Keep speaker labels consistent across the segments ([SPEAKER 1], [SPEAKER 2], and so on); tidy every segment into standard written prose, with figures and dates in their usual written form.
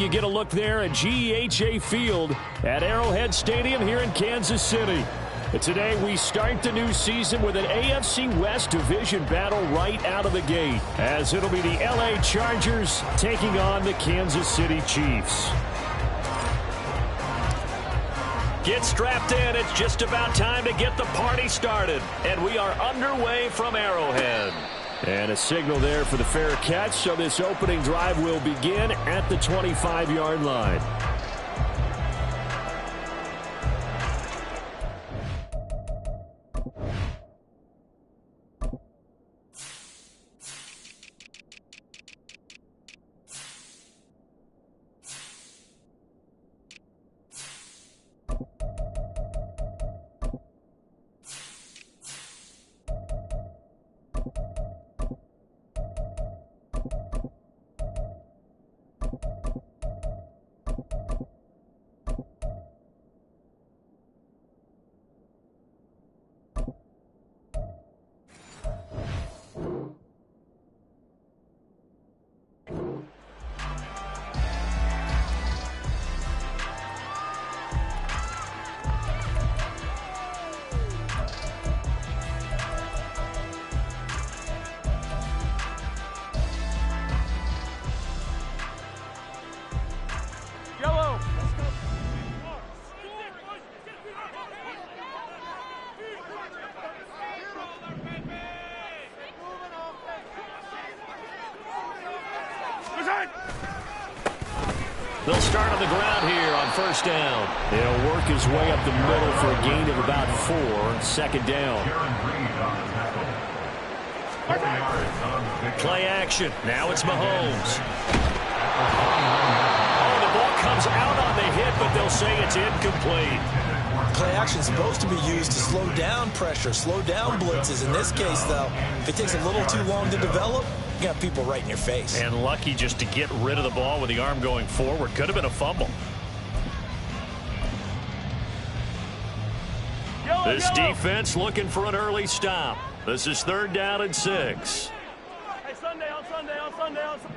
[SPEAKER 1] You get a look there at GEHA Field at Arrowhead Stadium here in Kansas City. And today we start the new season with an AFC West division battle right out of the gate, as it'll be the LA Chargers taking on the Kansas City Chiefs. Get strapped in. It's just about time to get the party started. And we are underway from Arrowhead. And a signal there for the fair catch, so this opening drive will begin at the 25-yard line. They'll start on the ground here on first down. He'll work his way up the middle for a gain of about 4. Second down. Play action. Now it's Mahomes. Oh, the ball comes out on the hit, but they'll say it's incomplete.
[SPEAKER 2] Play action is supposed to be used to slow down pressure, slow down blitzes. In this case, though, if it takes a little too long to develop, you got people right in your face.
[SPEAKER 1] And lucky just to get rid of the ball with the arm going forward. Could have been a fumble. This defense looking for an early stop. This is 3rd down and 6.
[SPEAKER 3] Hey, Sunday,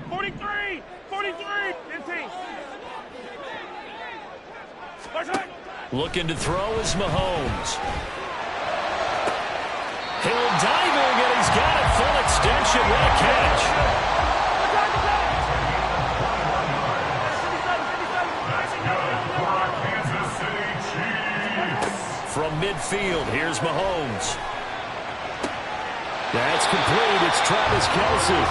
[SPEAKER 3] 43, 15.
[SPEAKER 1] Looking to throw is Mahomes. Hill diving, and he's got it. Full extension. What a catch. From midfield, here's Mahomes. That's complete. It's Travis Kelce.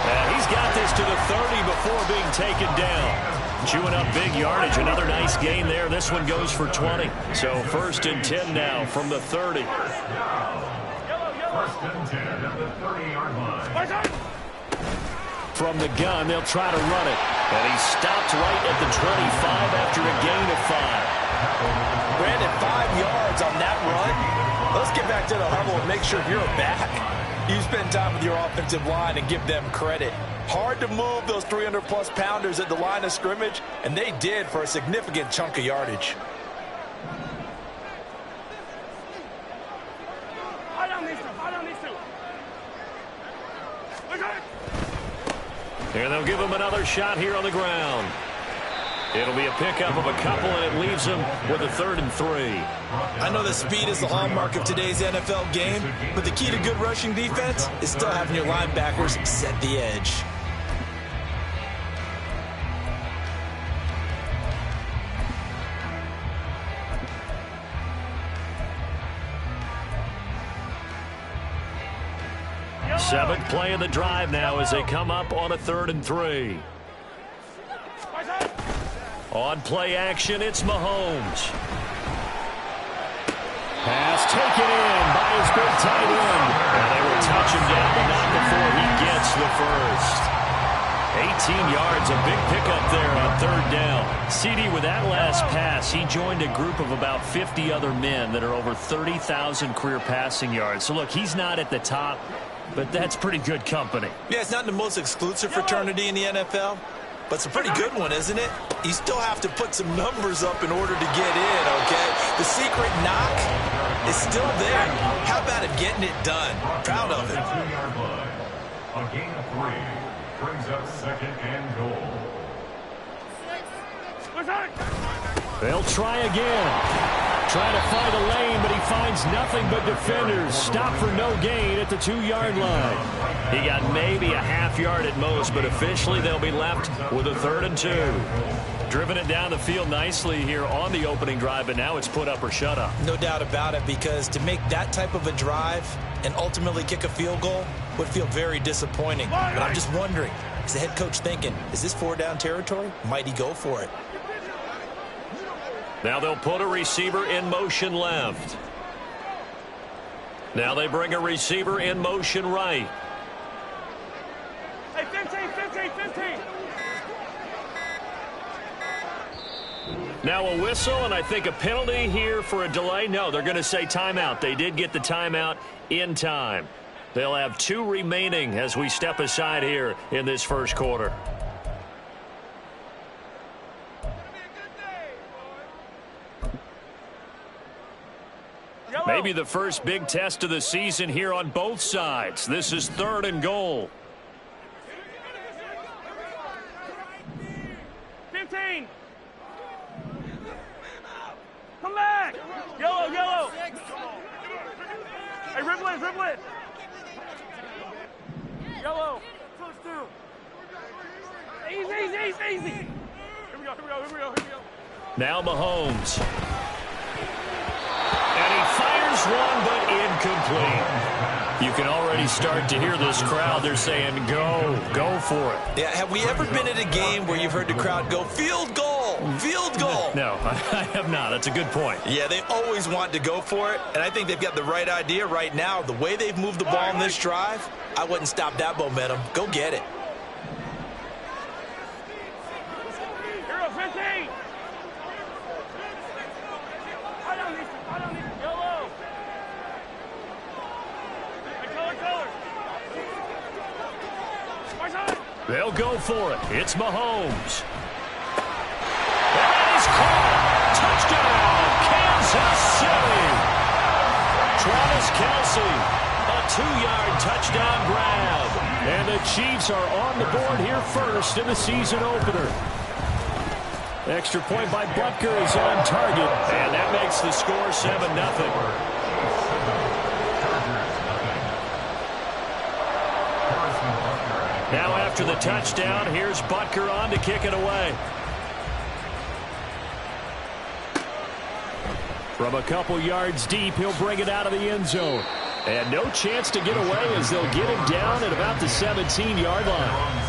[SPEAKER 1] And he's got this to the 30 before being taken down. Chewing up big yardage. Another nice gain there. This one goes for 20. So 1st and 10 now from the 30.
[SPEAKER 4] 1st and 10 at the 30-yard line.
[SPEAKER 1] From the gun, they'll try to run it. And he stopped right at the 25 after a gain of 5.
[SPEAKER 2] Brandon, 5 yards on that run. Let's get back to the huddle and make sure you're back. You spend time with your offensive line and give them credit. Hard to move those 300-plus pounders at the line of scrimmage, and they did for a significant chunk of yardage.
[SPEAKER 1] And they'll give him another shot here on the ground. It'll be a pickup of a couple, and it leaves him with a 3rd and 3.
[SPEAKER 2] I know that speed is the hallmark of today's NFL game, but the key to good rushing defense is still having your linebackers set the edge.
[SPEAKER 1] Seventh play of the drive now as they come up on a 3rd and 3. On play action, it's Mahomes. Pass taken in by his big tight end. And they will touch him down, but not before he gets the first. 18 yards, a big pickup there on 3rd down. CD, with that last pass, he joined a group of about 50 other men that are over 30,000 career passing yards. So, look, he's not at the top, but that's pretty good company.
[SPEAKER 2] Yeah, it's not the most exclusive fraternity in the NFL, but it's a pretty good one, isn't it? You still have to put some numbers up in order to get in, okay? The secret knock is still there. How about it getting it done? Proud of it.
[SPEAKER 4] A gain of 3 brings up 2nd and goal.
[SPEAKER 1] They'll try again. Trying to find a lane, but he finds nothing but defenders. Stop for no gain at the 2-yard line. He got maybe a half yard at most, but officially they'll be left with a 3rd and 2. Driven it down the field nicely here on the opening drive, but now it's put up or shut up.
[SPEAKER 2] No doubt about it, because to make that type of a drive and ultimately kick a field goal would feel very disappointing. But I'm just wondering, is the head coach thinking, is this 4-down territory? Might he go for it?
[SPEAKER 1] Now they'll put a receiver in motion left. Now they bring a receiver in motion right.
[SPEAKER 3] Hey, 15.
[SPEAKER 1] Now a whistle, and I think a penalty here for a delay. No, they're going to say timeout. They did get the timeout in time. They'll have 2 remaining as we step aside here in this first quarter. Maybe the first big test of the season here on both sides. This is 3rd and goal.
[SPEAKER 3] 15. Come back. Yellow. Hey, dribble it. Yellow. Easy. Here we go.
[SPEAKER 1] Now Mahomes. And he fires one, but incomplete. You can already start to hear this crowd. They're saying, go for it.
[SPEAKER 2] Yeah, have we ever been at a game where you've heard the crowd go, field goal?
[SPEAKER 1] No, I have not. That's a good point.
[SPEAKER 2] Yeah, they always want to go for it, and I think they've got the right idea right now. The way they've moved the ball in this drive, I wouldn't stop that momentum. Go get it.
[SPEAKER 3] Hero 15. I don't need yellow. Hey, color. My side.
[SPEAKER 1] They'll go for it. It's Mahomes. And he's caught. Touchdown, Kansas City. Travis Kelce, a 2-yard touchdown grab. And the Chiefs are on the board here first in the season opener. Extra point by Butker is on target, and that makes the score 7-0. Now after the touchdown, here's Butker on to kick it away. From a couple yards deep, he'll bring it out of the end zone. And no chance to get away as they'll get him down at about the 17-yard line.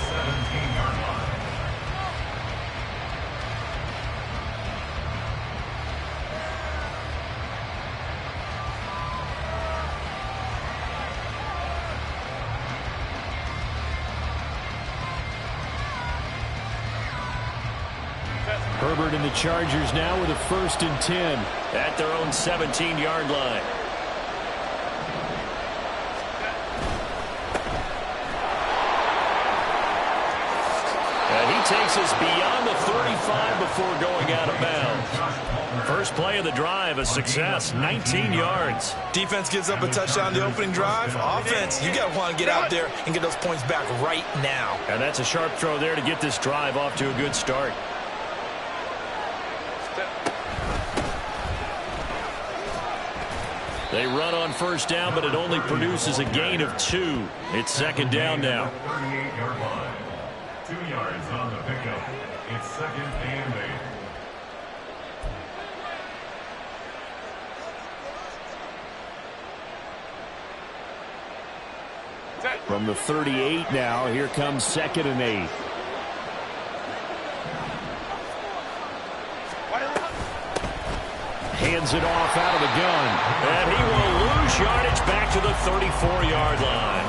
[SPEAKER 1] Herbert and the Chargers now with a 1st and 10 at their own 17-yard line. And he takes us beyond the 35 before going out of bounds. First play of the drive, a success, 19 yards.
[SPEAKER 2] Defense gives up a touchdown the opening drive. Offense, you got to want to get out there and get those points back right now.
[SPEAKER 1] And that's a sharp throw there to get this drive off to a good start. They run on first down, but it only produces a gain of 2. It's 2nd down now.
[SPEAKER 4] 38-yard line. 2 yards on the pickup. It's 2nd and 8.
[SPEAKER 1] From the 38 now, here comes 2nd and 8. Hands it off out of the gun. And he will lose yardage back to the 34-yard line.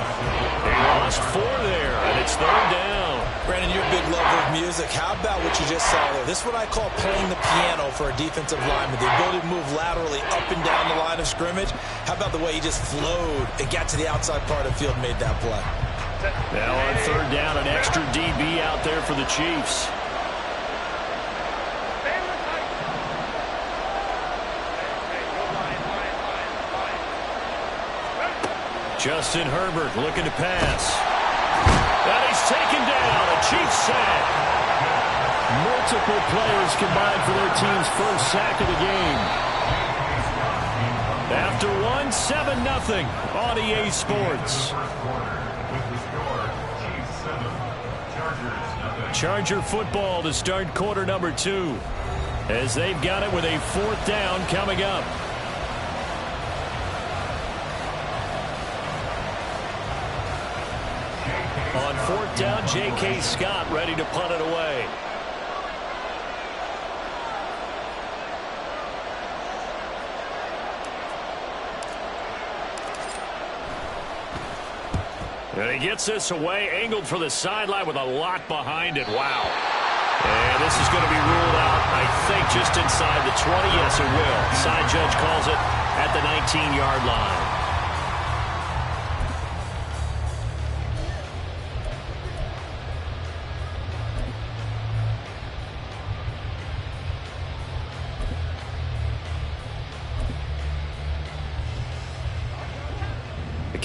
[SPEAKER 1] They lost 4 there, and it's 3rd down.
[SPEAKER 2] Brandon, you're a big lover of music. How about what you just saw there? This is what I call playing the piano for a defensive lineman. The ability to move laterally up and down the line of scrimmage. How about the way he just flowed and got to the outside part of the field and made that play?
[SPEAKER 1] Now on 3rd down, an extra DB out there for the Chiefs. Justin Herbert looking to pass. And he's taken down. A Chiefs sack. Multiple players combined for their team's first sack of the game. After one, 7-0 on EA Sports. Charger football to start quarter number 2, as they've got it with a 4th down coming up. On 4th down, J.K. Scott ready to punt it away. And he gets this away, angled for the sideline with a lot behind it. Wow. And this is going to be ruled out, I think, just inside the 20. Yes, it will. Side judge calls it at the 19-yard line.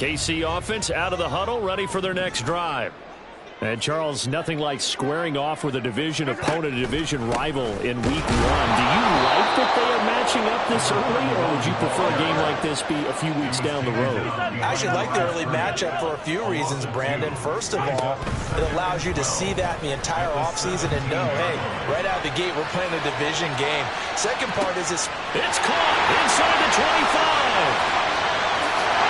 [SPEAKER 1] KC offense out of the huddle, ready for their next drive. And, Charles, nothing like squaring off with a division opponent, a division rival in Week 1. Do you like that they are matching up this early, or would you prefer a game like this be a few weeks down the road?
[SPEAKER 2] I actually like the early matchup for a few reasons, Brandon. First of all, it allows you to see that in the entire offseason and know, hey, right out of the gate, we're playing a division game. Second part is it's
[SPEAKER 1] caught inside the 25.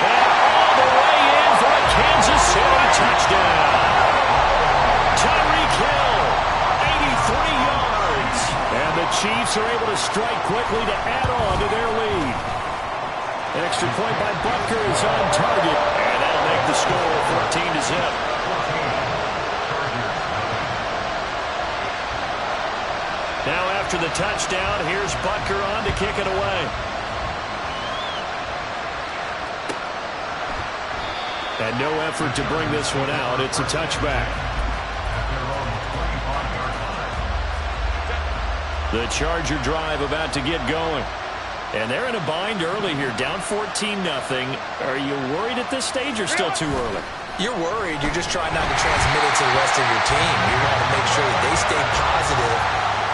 [SPEAKER 1] And all the way in for a Kansas City touchdown. Tyreek Hill, 83 yards. And the Chiefs are able to strike quickly to add on to their lead. Extra point by Butker is on target. And that'll make the score 14-0. Now after the touchdown, here's Butker on to kick it away. And no effort to bring this one out. It's a touchback. The Charger drive about to get going. And they're in a bind early here, down 14-0. Are you worried at this stage or still too early?
[SPEAKER 2] You're worried. You're just trying not to transmit it to the rest of your team. You want to make sure that they stay positive.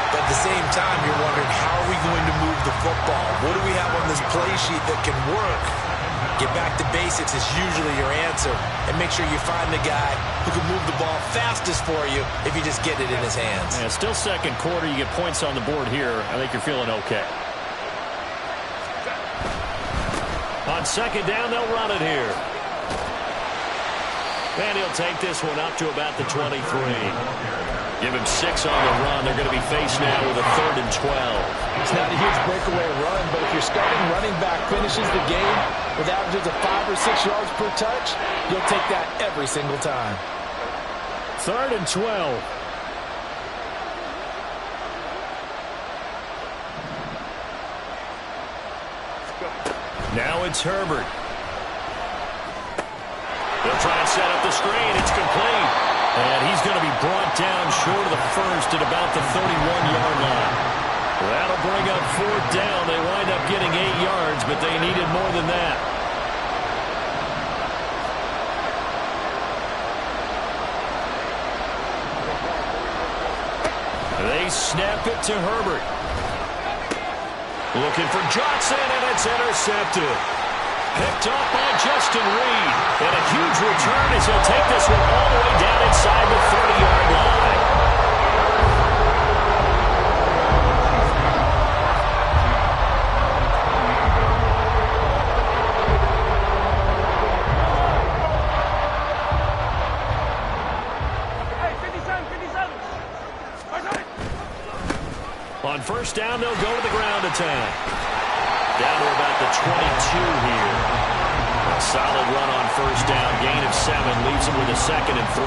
[SPEAKER 2] But at the same time, you're wondering, how are we going to move the football? What do we have on this play sheet that can work? Get back to basics is usually your answer. And make sure you find the guy who can move the ball fastest for you if you just get it in his hands.
[SPEAKER 1] Yeah, still second quarter. You get points on the board here. I think you're feeling okay. On second down, they'll run it here. And he'll take this one up to about the 23. Give him 6 on the run. They're going to be faced now with a 3rd and 12.
[SPEAKER 2] It's not a huge breakaway run, but if your starting running back finishes the game with averages of 5 or 6 yards per touch, you'll take that every single time.
[SPEAKER 1] 3rd and 12. Now it's Herbert. They'll try and set up the screen. It's complete. And he's going to be brought down short of the first at about the 31-yard line. That'll bring up 4th down. They wind up getting 8 yards, but they needed more than that. They snap it to Herbert. Looking for Johnson, and it's intercepted. Picked up by Justin Reed. And a huge return as he'll take this one all the way down inside the 30-yard line. On first down, they'll go to the ground attack. Down to about the 22 here. A solid run on first down. Gain of 7. Leaves them with a 2nd and 3.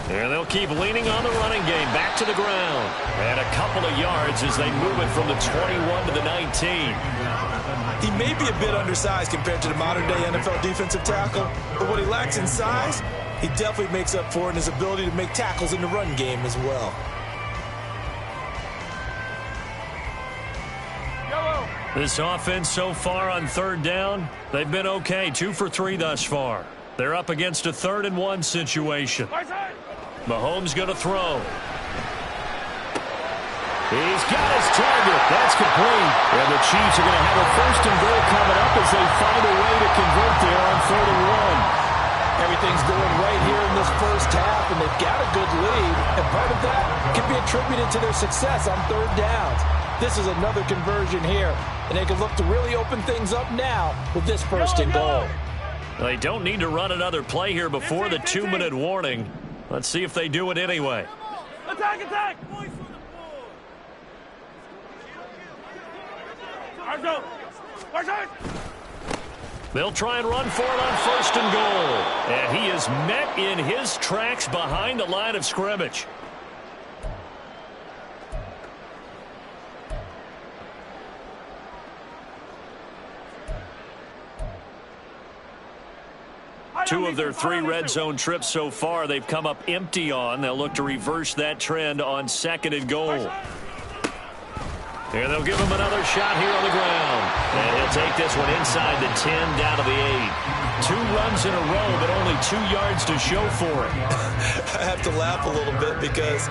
[SPEAKER 1] And they'll keep leaning on the running game. Back to the ground. And a couple of yards as they move it from the 21 to the 19.
[SPEAKER 2] He may be a bit undersized compared to the modern-day NFL defensive tackle, but what he lacks in size, he definitely makes up for in his ability to make tackles in the run game as well.
[SPEAKER 1] This offense so far on third down, they've been okay. 2 for 3 thus far. They're up against a 3rd and 1 situation. Mahomes going to throw. He's got his target. That's complete. And the Chiefs are going to have a 1st and goal coming up as they find a way to convert there on 3rd and 1.
[SPEAKER 2] Everything's going right here in this first half, and they've got a good lead. And part of that can be attributed to their success on 3rd downs. This is another conversion here, and they can look to really open things up now with this 1st and goal.
[SPEAKER 1] They don't need to run another play here before the 2-minute warning. Let's see if they do it anyway.
[SPEAKER 3] Attack, attack!
[SPEAKER 1] They'll try and run for it on 1st and goal. And he is met in his tracks behind the line of scrimmage. Two of their 3 red zone trips so far they've come up empty on. They'll look to reverse that trend on 2nd and goal. And they'll give him another shot here on the ground. And he'll take this one inside the 10 down to the 8. 2 runs in a row, but only 2 yards to show for it.
[SPEAKER 2] I have to laugh a little bit because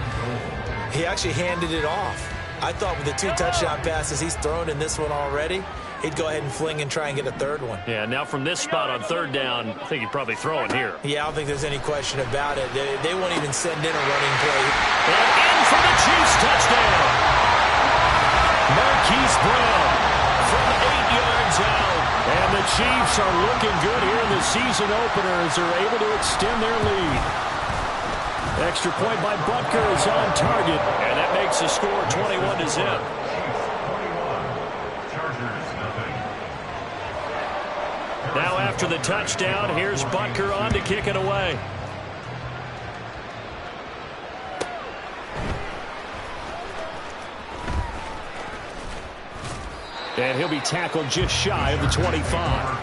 [SPEAKER 2] he actually handed it off. I thought with the 2 touchdown passes he's thrown in this one already, he'd go ahead and fling and try and get a 3rd one.
[SPEAKER 1] Yeah, now from this spot on 3rd down, I think he'd probably throw it here.
[SPEAKER 2] Yeah, I don't think there's any question about it. They won't even send in a running play.
[SPEAKER 1] And in for the Chiefs touchdown. Marquise Brown from 8 yards out. And the Chiefs are looking good here in the season opener as they're able to extend their lead. Extra point by Butker is on target. And that makes the score 21-0. Now after the touchdown, here's Butker on to kick it away. And he'll be tackled just shy of the 25.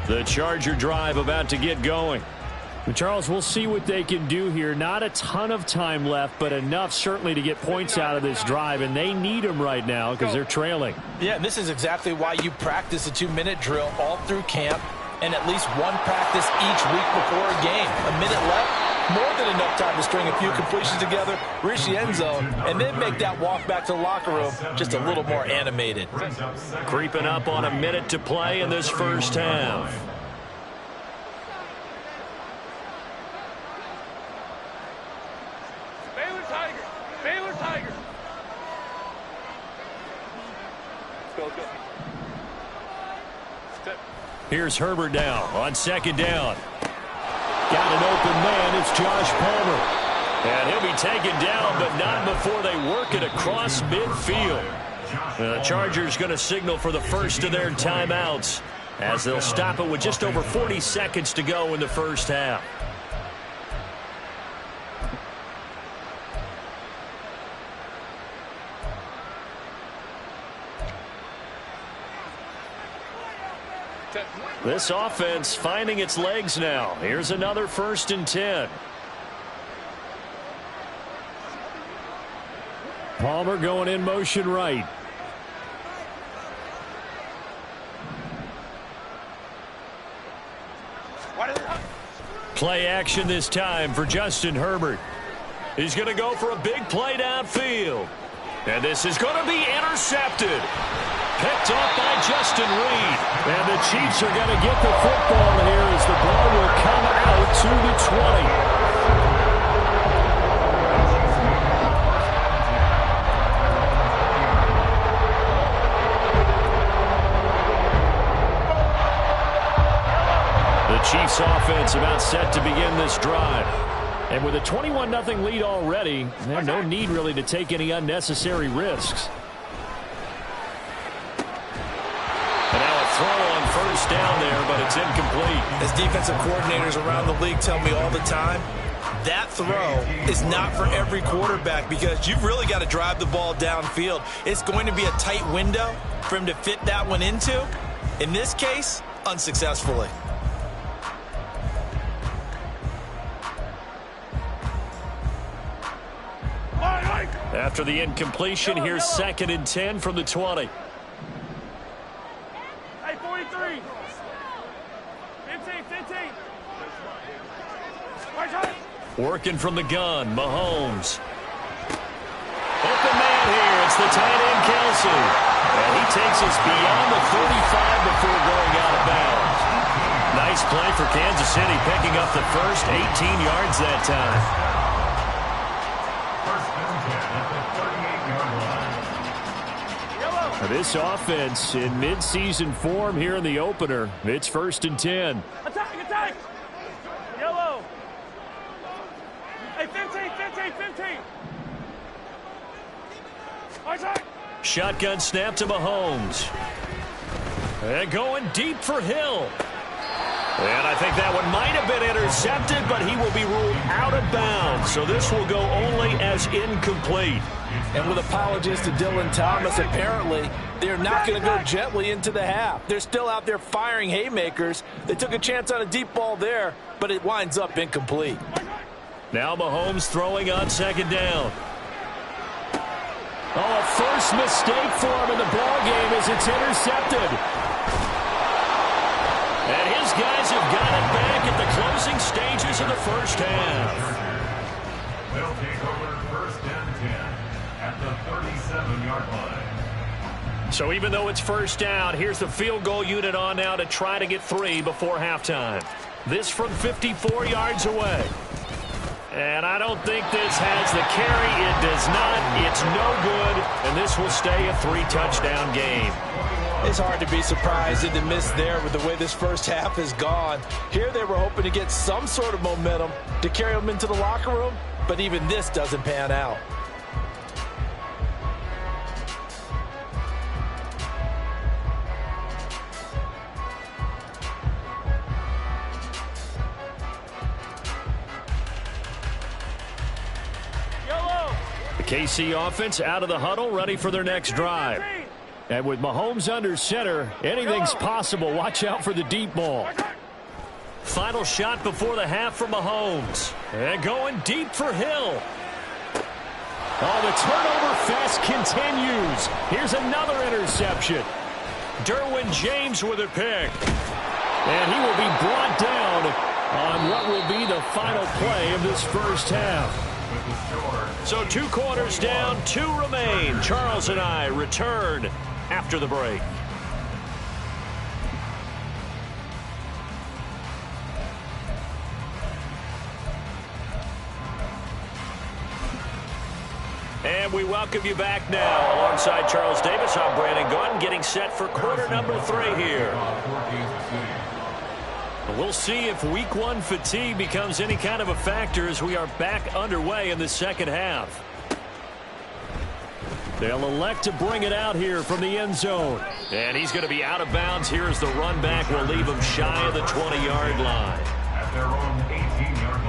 [SPEAKER 1] The Charger drive about to get going.
[SPEAKER 5] Charles, we'll see what they can do here. Not a ton of time left, but enough certainly to get points out of this drive, and they need them right now because they're trailing.
[SPEAKER 2] Yeah, and this is exactly why you practice a 2-minute drill all through camp and at least 1 practice each week before a game. A minute left, more than enough time to string a few completions together, reach the end zone, and then make that walk back to the locker room just a little more animated.
[SPEAKER 1] Creeping up on a minute to play in this first half.
[SPEAKER 3] Baylor Tigers! Baylor Tigers! Go, go.
[SPEAKER 1] Here's Herbert down on 2nd down. Got an open man. It's Josh Palmer. And he'll be taken down, but not before they work it across midfield. The Chargers going to signal for the first of their timeouts as they'll stop it with just over 40 seconds to go in the first half. This offense finding its legs now. Here's another 1st and 10.
[SPEAKER 5] Palmer going in motion right.
[SPEAKER 1] Play action this time for Justin Herbert. He's going to go for a big play downfield. And this is going to be intercepted. Picked off by Justin Reed.
[SPEAKER 5] And the Chiefs are going to get the football here as the ball will come out to the 20.
[SPEAKER 1] The Chiefs offense about set to begin this drive. And with a 21-0 lead already, there's no need really to take any unnecessary risks. And now a throw on 1st down there, but it's incomplete.
[SPEAKER 2] As defensive coordinators around the league tell me all the time, that throw is not for every quarterback because you've really got to drive the ball downfield. It's going to be a tight window for him to fit that one into. In this case, unsuccessfully.
[SPEAKER 5] After the incompletion, here's 2nd and 10 from the 20.
[SPEAKER 3] Hey, 43. 15.
[SPEAKER 5] Working from the gun, Mahomes. Open man here. It's the tight end, Kelsey. And he takes us beyond the 35 before going out of bounds. Nice play for Kansas City, picking up the first 18 yards that time.
[SPEAKER 4] First and 10 at the 38-yard line.
[SPEAKER 5] This offense in midseason form here in the opener. It's 1st and 10.
[SPEAKER 3] Attack! Yellow. Hey, 15. Attack!
[SPEAKER 5] Shotgun snap to Mahomes. And going deep for Hill. And I think that one might have been intercepted, but he will be ruled out of bounds. So this will go only as incomplete.
[SPEAKER 2] And with apologies to Dylan Thomas, apparently they're not going to go gently into the half. They're still out there firing haymakers. They took a chance on a deep ball there, but it winds up incomplete.
[SPEAKER 5] Now Mahomes throwing on 2nd down. Oh, a first mistake for him in the ballgame as it's intercepted. And his guys have got it back at the closing stages of the first half.
[SPEAKER 4] They'll take over 1st and 10 at the 37-yard line.
[SPEAKER 5] So even though it's 1st down, here's the field goal unit on now to try to get 3 before halftime. This from 54 yards away. And I don't think this has the carry. It does not. It's no good. And this will stay a 3-touchdown game.
[SPEAKER 2] It's hard to be surprised at the miss there with the way this first half has gone. Here they were hoping to get some sort of momentum to carry them into the locker room, but even this doesn't pan out.
[SPEAKER 5] The KC offense out of the huddle, ready for their next drive. And with Mahomes under center, anything's possible. Watch out for the deep ball. Final shot before the half from Mahomes. And going deep for Hill. Oh, the turnover fest continues. Here's another interception. Derwin James with a pick. And he will be brought down on what will be the final play of this first half. So 2 quarters down, 2 remain. Charles and I return after the break. And we welcome you back now. Alongside Charles Davis, I'm Brandon Gaudin, getting set for quarter number 3 here. We'll see if week 1 fatigue becomes any kind of a factor as we are back underway in the second half. They'll elect to bring it out here from the end zone. And he's going to be out of bounds here as the run back will leave him shy of the 20-yard line.
[SPEAKER 4] At their own 18-yard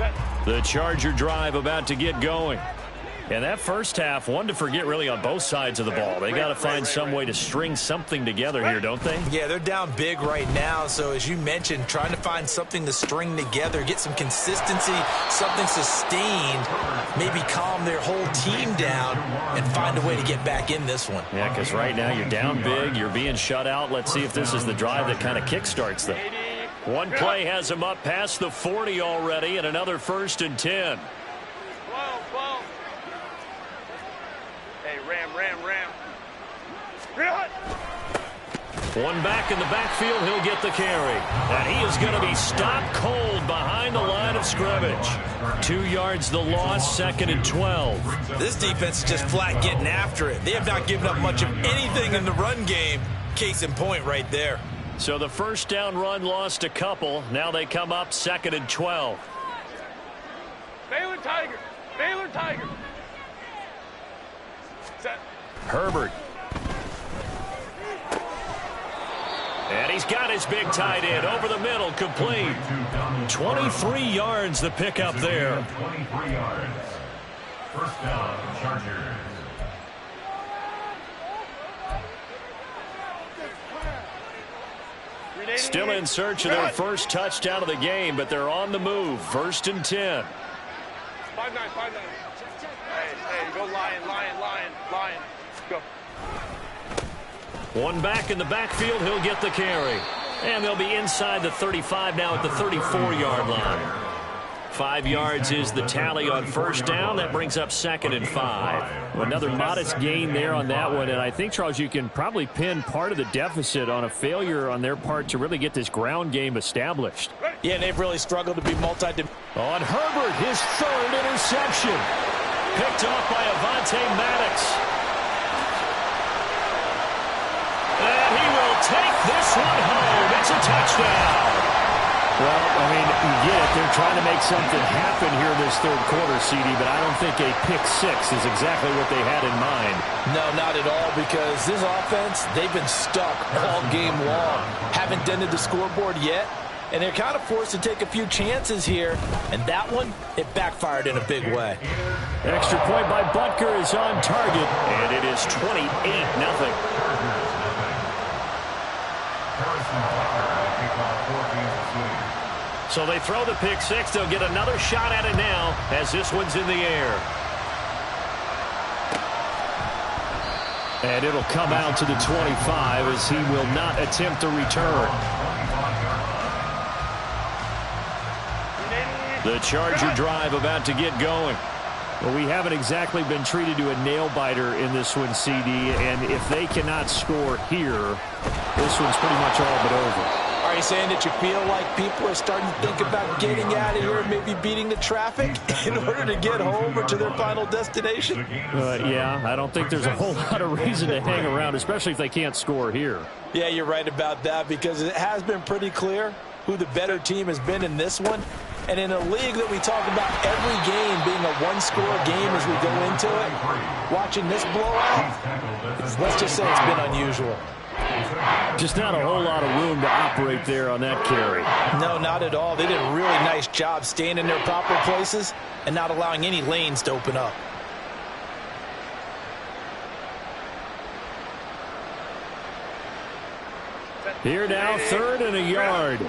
[SPEAKER 4] line.
[SPEAKER 5] The Charger drive about to get going. And that first half, one to forget really on both sides of the ball. They got to find some way to string something together here, don't they?
[SPEAKER 2] Yeah, they're down big right now. So as you mentioned, trying to find something to string together, get some consistency, something sustained, maybe calm their whole team down and find a way to get back in this one.
[SPEAKER 5] Yeah, because right now you're down big, you're being shut out. Let's see if this is the drive that kind of kickstarts them. One play has them up past the 40 already, and another 1st and 10.
[SPEAKER 3] Hey, ram.
[SPEAKER 5] One back in the backfield, he'll get the carry. And he is going to be stopped cold behind the line of scrimmage. 2 yards the loss, 2nd and 12.
[SPEAKER 2] This defense is just flat getting after it. They have not given up much of anything in the run game. Case in point right there.
[SPEAKER 5] So the first down run lost a couple. Now they come up 2nd and 12.
[SPEAKER 3] Baylor Tiger. Set.
[SPEAKER 5] Herbert. And he's got his big tight end over the middle, complete. 23 yards the pickup there.
[SPEAKER 4] 23 yards. First down, Chargers.
[SPEAKER 5] Still in search of their first touchdown of the game, but they're on the move. 1st and 10.
[SPEAKER 3] 5'9". Hey, go lion. Go.
[SPEAKER 5] One back in the backfield, he'll get the carry. And they'll be inside the 35 now at the 34-yard line. 5 yards is the tally on first down. That brings up 2nd and 5. Another modest gain there on that one. And I think, Charles, you can probably pin part of the deficit on a failure on their part to really get this ground game established.
[SPEAKER 2] Yeah, they've really struggled to be multi-dimensional.
[SPEAKER 5] On Herbert, his 3rd interception. Picked off by Avonte Maddox. And he will take this one home. It's a touchdown. Well, I mean, you get it. They're trying to make something happen here in this 3rd quarter, CD, but I don't think a pick-6 is exactly what they had in mind.
[SPEAKER 2] No, not at all, because this offense, they've been stuck all game long. Haven't dented the scoreboard yet, and they're kind of forced to take a few chances here, and that one, it backfired in a big way.
[SPEAKER 5] Extra point by Butker is on target, and it is 28-0. So they throw the pick-6. They'll get another shot at it now as this one's in the air. And it'll come out to the 25 as he will not attempt a return. The Charger drive about to get going. Well, we haven't exactly been treated to a nail-biter in this one, CD, and if they cannot score here, this one's pretty much all but over.
[SPEAKER 2] Are you saying that you feel like people are starting to think about getting out of here and maybe beating the traffic in order to get home or to their final destination?
[SPEAKER 5] Yeah, I don't think there's a whole lot of reason to hang around, especially if they can't score here.
[SPEAKER 2] Yeah, you're right about that, because it has been pretty clear who the better team has been in this one. And in a league that we talk about every game being a one-score game as we go into it, watching this blowout, let's just say it's been unusual.
[SPEAKER 5] Just not a whole lot of room to operate there on that carry.
[SPEAKER 2] No, not at all. They did a really nice job staying in their proper places and not allowing any lanes to open up.
[SPEAKER 5] Here now, 3rd and a yard.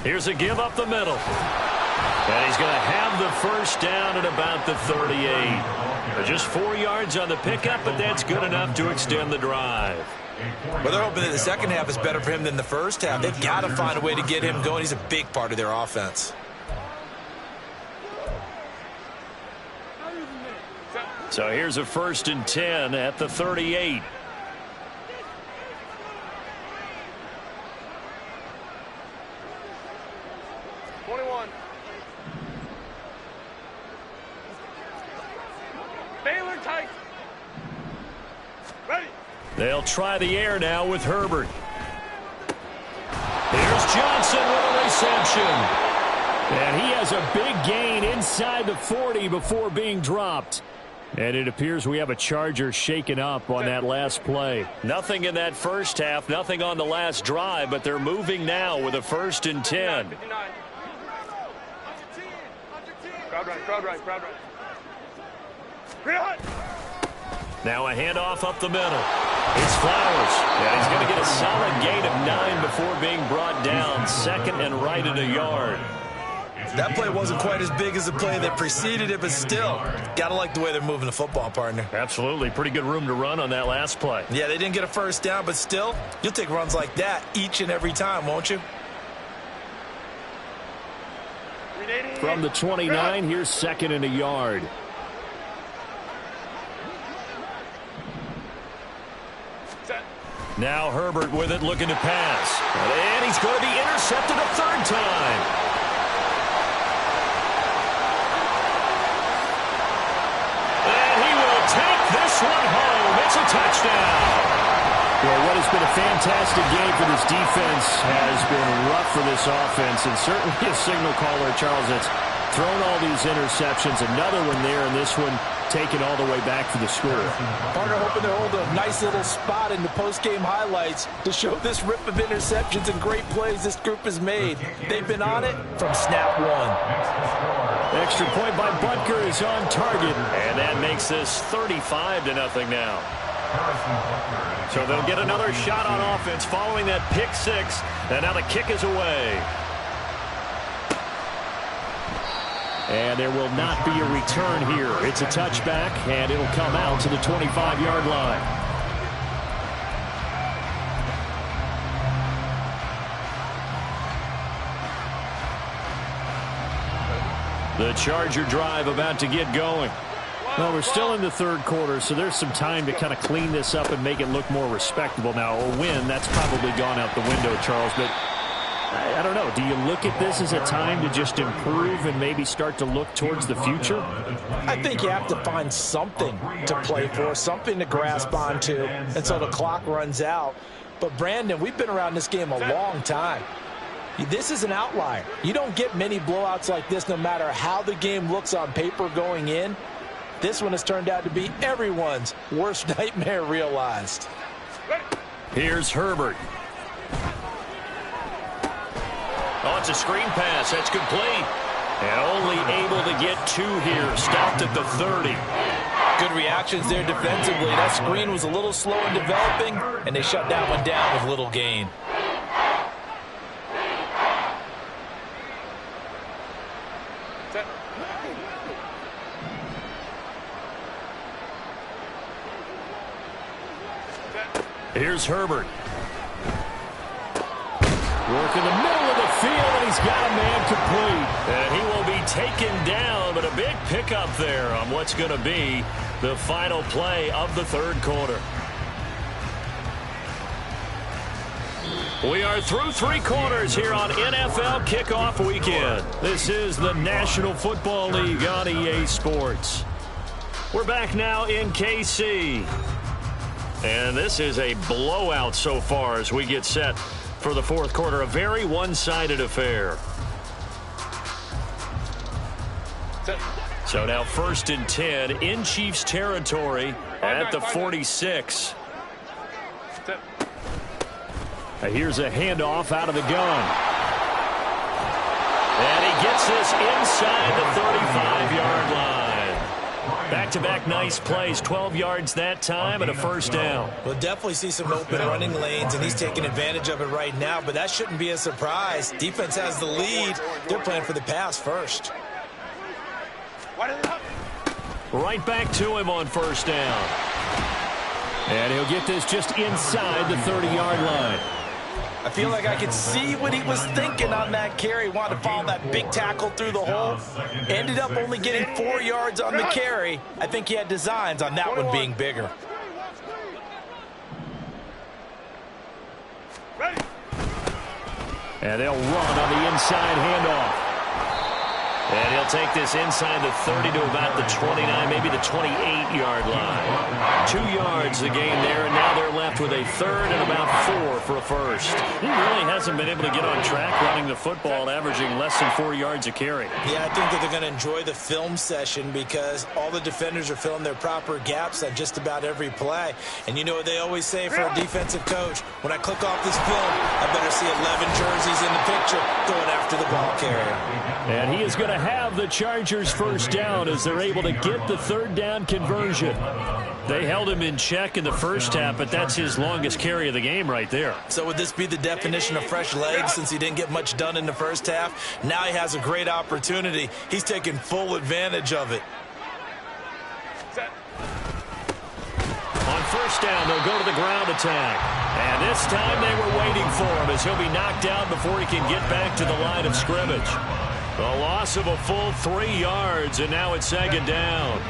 [SPEAKER 5] Here's a give up the middle. And he's going to have the first down at about the 38. Just 4 yards on the pickup, but that's good enough to extend the drive.
[SPEAKER 2] Well, they're hoping that the second half is better for him than the first half. They've got to find a way to get him going. He's a big part of their offense.
[SPEAKER 5] So here's a 1st and 10 at the 38. They'll try the air now with Herbert. Here's Johnson with a reception. And he has a big gain inside the 40 before being dropped. And it appears we have a Charger shaken up on that last play. Nothing in that first half, nothing on the last drive, but they're moving now with a 1st and 10.
[SPEAKER 3] Crowd right. Real hot.
[SPEAKER 5] Now a handoff up the middle. It's Flowers. And he's going to get a solid gain of 9 before being brought down. 2nd and right at a yard.
[SPEAKER 2] That play wasn't quite as big as the play that preceded it, but still, got to like the way they're moving the football, partner.
[SPEAKER 5] Absolutely. Pretty good room to run on that last play.
[SPEAKER 2] Yeah, they didn't get a first down, but still, you'll take runs like that each and every time, won't you?
[SPEAKER 5] From the 29, here's 2nd and a yard. Now Herbert with it, looking to pass. And he's going to be intercepted a 3rd time. And he will take this one home. It's a touchdown. Well, what has been a fantastic game for this defense has been rough for this offense, and certainly a signal caller, Charles, that's thrown all these interceptions. Another one there, and this one taken all the way back for the score.
[SPEAKER 2] Partner hoping to hold a nice little spot in the post-game highlights to show this rip of interceptions and great plays this group has made. They've been on it from snap one.
[SPEAKER 5] Extra point by Butker is on target, and that makes this 35-0 now. So they'll get another shot on offense following that pick six. And now the kick is away. And there will not be a return here. It's a touchback, and it'll come out to the 25-yard line. The Charger drive about to get going. Well, we're still in the third quarter, so there's some time to kind of clean this up and make it look more respectable. Now, a win, that's probably gone out the window, Charles, but I don't know. Do you look at this as a time to just improve and maybe start to look towards the future?
[SPEAKER 2] I think you have to find something to play for, something to grasp onto until the clock runs out. But, Brandon, we've been around this game a long time. This is an outlier. You don't get many blowouts like this no matter how the game looks on paper going in. This one has turned out to be everyone's worst nightmare realized.
[SPEAKER 5] Here's Herbert. Oh, it's a screen pass. That's complete. And only able to get two here. Stopped at the 30.
[SPEAKER 2] Good reactions there defensively. That screen was a little slow in developing, and they shut that one down with little gain.
[SPEAKER 5] Here's Herbert. Work in the middle of the field, and he's got a man complete. And he will be taken down, but a big pickup there on what's going to be the final play of the third quarter. We are through three quarters here on NFL Kickoff Weekend. This is the National Football League on EA Sports. We're back now in KC. And this is a blowout so far as we get set for the fourth quarter. A very one-sided affair. So now 1st and 10 in Chiefs territory at the 46. Here's a handoff out of the gun. And he gets this inside the 35-yard line. Back-to-back nice plays, 12 yards that time and a first down.
[SPEAKER 2] We'll definitely see some open running lanes, and he's taking advantage of it right now, but that shouldn't be a surprise. Defense has the lead. They're playing for the pass first.
[SPEAKER 5] Right back to him on first down. And he'll get this just inside the 30-yard line.
[SPEAKER 2] I feel like I could see what he was thinking on that carry. Wanted to follow that big tackle through the hole. Ended up only getting 4 yards on the carry. I think he had designs on that one being bigger.
[SPEAKER 5] And they'll run on the inside handoff. And he'll take this inside the 30 to about the 29, maybe the 28-yard line. 2 yards the gain there, and now they're left with a third and about 4 for a first. He really hasn't been able to get on track running the football, averaging less than 4 yards a carry.
[SPEAKER 2] Yeah, I think that they're going to enjoy the film session because all the defenders are filling their proper gaps on just about every play. And you know what they always say for a defensive coach? When I click off this film, I better see 11 jerseys in the picture going after the ball carrier.
[SPEAKER 5] And he is going to have the Chargers first down as they're able to get the third down conversion. They held him in check in the first half, but that's his longest carry of the game right there.
[SPEAKER 2] So would this be the definition of fresh legs since he didn't get much done in the first half? Now he has a great opportunity. He's taking full advantage of it.
[SPEAKER 5] On first down, they'll go to the ground attack. And this time they were waiting for him as he'll be knocked down before he can get back to the line of scrimmage. A loss of a full 3 yards, and now it's second down.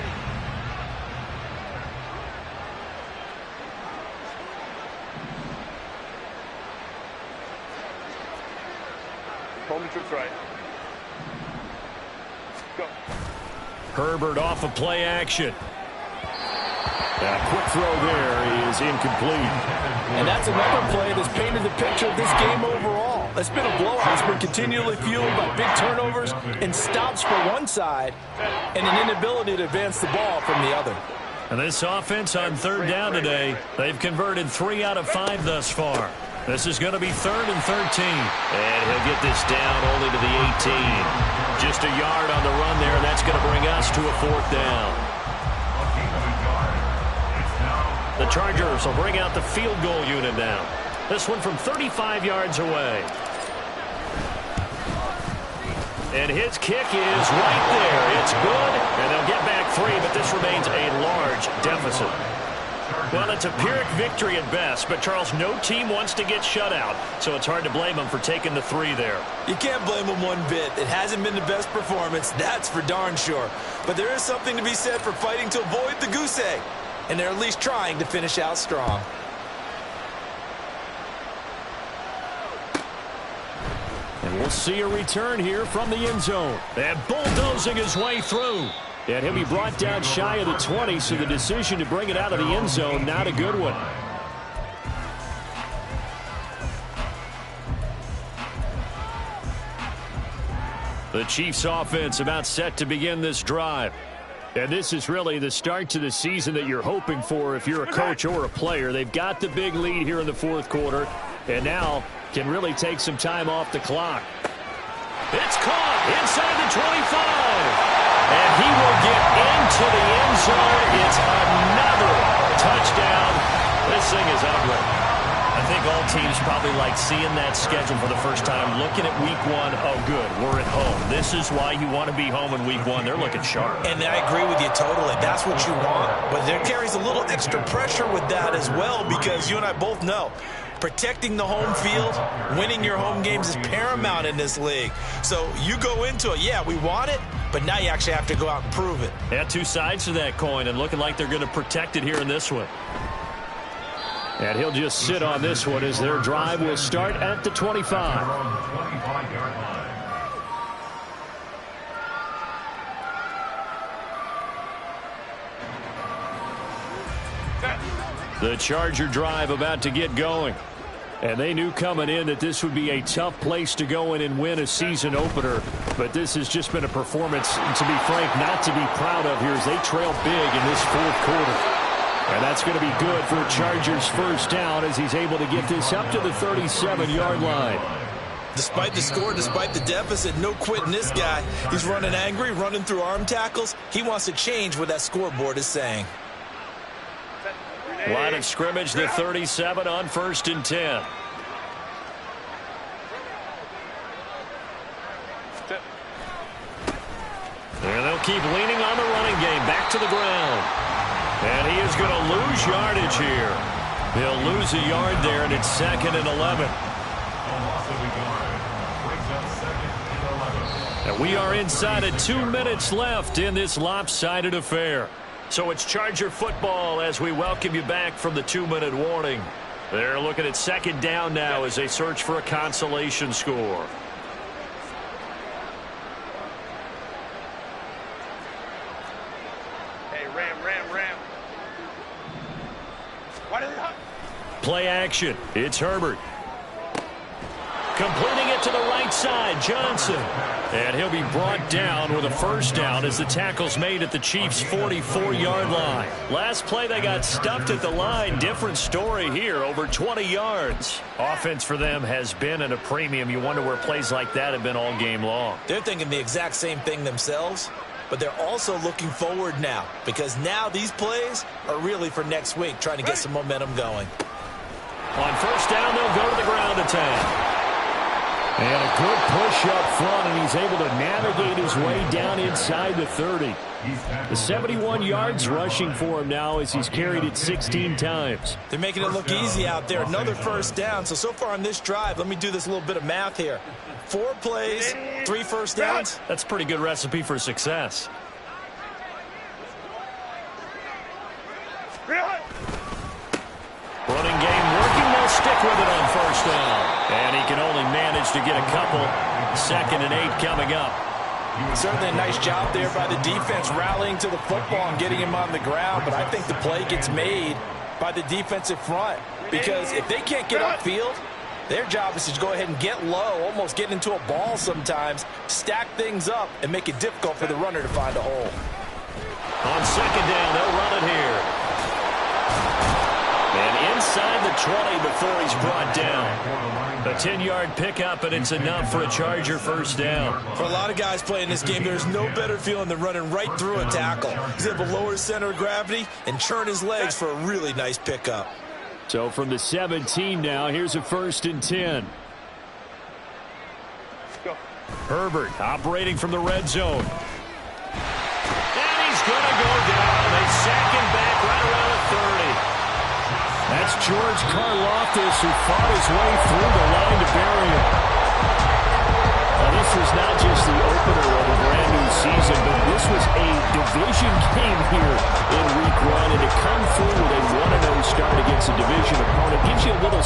[SPEAKER 3] Hold the troops right. Go.
[SPEAKER 5] Herbert off of play action. And a quick throw there is incomplete.
[SPEAKER 2] And that's another play that's painted the picture of this game overall. It's been a blowout. It's been continually fueled by big turnovers and stops for one side and an inability to advance the ball from the other.
[SPEAKER 5] And this offense on third down today, they've converted 3 out of 5 thus far. This is going to be 3rd and 13. And he'll get this down only to the 18. Just a yard on the run there, and that's going to bring us to a 4th down. The Chargers will bring out the field goal unit now. This one from 35 yards away. And his kick is right there. It's good, and they'll get back 3, but this remains a large deficit. Well, it's a Pyrrhic victory at best, but, Charles, no team wants to get shut out, so it's hard to blame them for taking the 3 there.
[SPEAKER 2] You can't blame them one bit. It hasn't been the best performance, that's for darn sure. But there is something to be said for fighting to avoid the goose egg, and they're at least trying to finish out strong.
[SPEAKER 5] And we'll see a return here from the end zone. And bulldozing his way through. And he'll be brought down shy of the 20, so the decision to bring it out of the end zone, not a good one. The Chiefs offense about set to begin this drive. And this is really the start to the season that you're hoping for if you're a coach or a player. They've got the big lead here in the fourth quarter, and now can really take some time off the clock. It's caught inside the 25. And he will get into the end zone. It's another touchdown. This thing is ugly. I think all teams probably like seeing that schedule for the first time, looking at week 1. Oh, good, we're at home. This is why you want to be home in week 1. They're looking sharp.
[SPEAKER 2] And I agree with you totally. That's what you want. But there carries a little extra pressure with that as well, because you and I both know protecting the home field, winning your home games is paramount in this league. So you go into it, yeah, we want it, but now you actually have to go out and prove it.
[SPEAKER 5] Yeah, 2 sides to that coin, and looking like they're going to protect it here in this one. And he'll just sit on this one as their drive will start at the 25. The Charger drive about to get going. And they knew coming in that this would be a tough place to go in and win a season opener. But this has just been a performance, to be frank, not to be proud of here as they trail big in this fourth quarter. And that's going to be good for a Chargers first down as he's able to get this up to the 37-yard line.
[SPEAKER 2] Despite the score, despite the deficit, no quitting this guy. He's running angry, running through arm tackles. He wants to change what that scoreboard is saying.
[SPEAKER 5] Line of scrimmage, the 37 on 1st and 10. And they'll keep leaning on the running game. Back to the ground. And he is going to lose yardage here. He'll lose a yard there, and it's 2nd and 11. And we are inside of 2 minutes left in this lopsided affair. So it's Charger football as we welcome you back from the 2-minute warning. They're looking at 2nd down now as they search for a consolation score.
[SPEAKER 3] Hey, Ram.
[SPEAKER 5] Play action. It's Herbert. Completing it to the right side, Johnson. And he'll be brought down with a first down as the tackle's made at the Chiefs' 44-yard line. Last play, they got stuffed at the line. Different story here, over 20 yards. Offense for them has been at a premium. You wonder where plays like that have been all game long.
[SPEAKER 2] They're thinking the exact same thing themselves, but they're also looking forward now, because now these plays are really for next week, trying to get some momentum going.
[SPEAKER 5] On first down, they'll go to the ground attack. And a good push up front, and he's able to navigate his way down inside the 30. The 71 yards rushing for him now as he's carried it 16 times.
[SPEAKER 2] They're making it look easy out there. Another first down. So far on this drive, let me do this little bit of math here. 4 plays, 3 first downs.
[SPEAKER 5] That's a pretty good recipe for success. Running game working. They'll stick with it on first down. And he can only manage to get a couple. 2nd and 8 coming up.
[SPEAKER 2] Certainly a nice job there by the defense rallying to the football and getting him on the ground. But I think the play gets made by the defensive front. Because if they can't get upfield, their job is to go ahead and get low, almost get into a ball sometimes, stack things up, and make it difficult for the runner to find a hole.
[SPEAKER 5] On 2nd down, they'll run it here. And
[SPEAKER 1] inside the 20 before he's brought down. A 10-yard pickup, and it's enough for a Charger first down.
[SPEAKER 2] For a lot of guys playing this game, there's no better feeling than running right through a tackle. He's able to lower his center of gravity and churn his legs for a really nice pickup.
[SPEAKER 5] So from the 17 now, here's a 1st and 10.
[SPEAKER 3] Go.
[SPEAKER 5] Herbert operating from the red zone. And he's going to go down. They sack him back right around the 30. That's George Karlaftis, who fought his way through the line to bury him. Now, this was not just the opener of a brand new season, but this was a division game here in week 1. And to come through with a 1-0 start against a division opponent gives you a little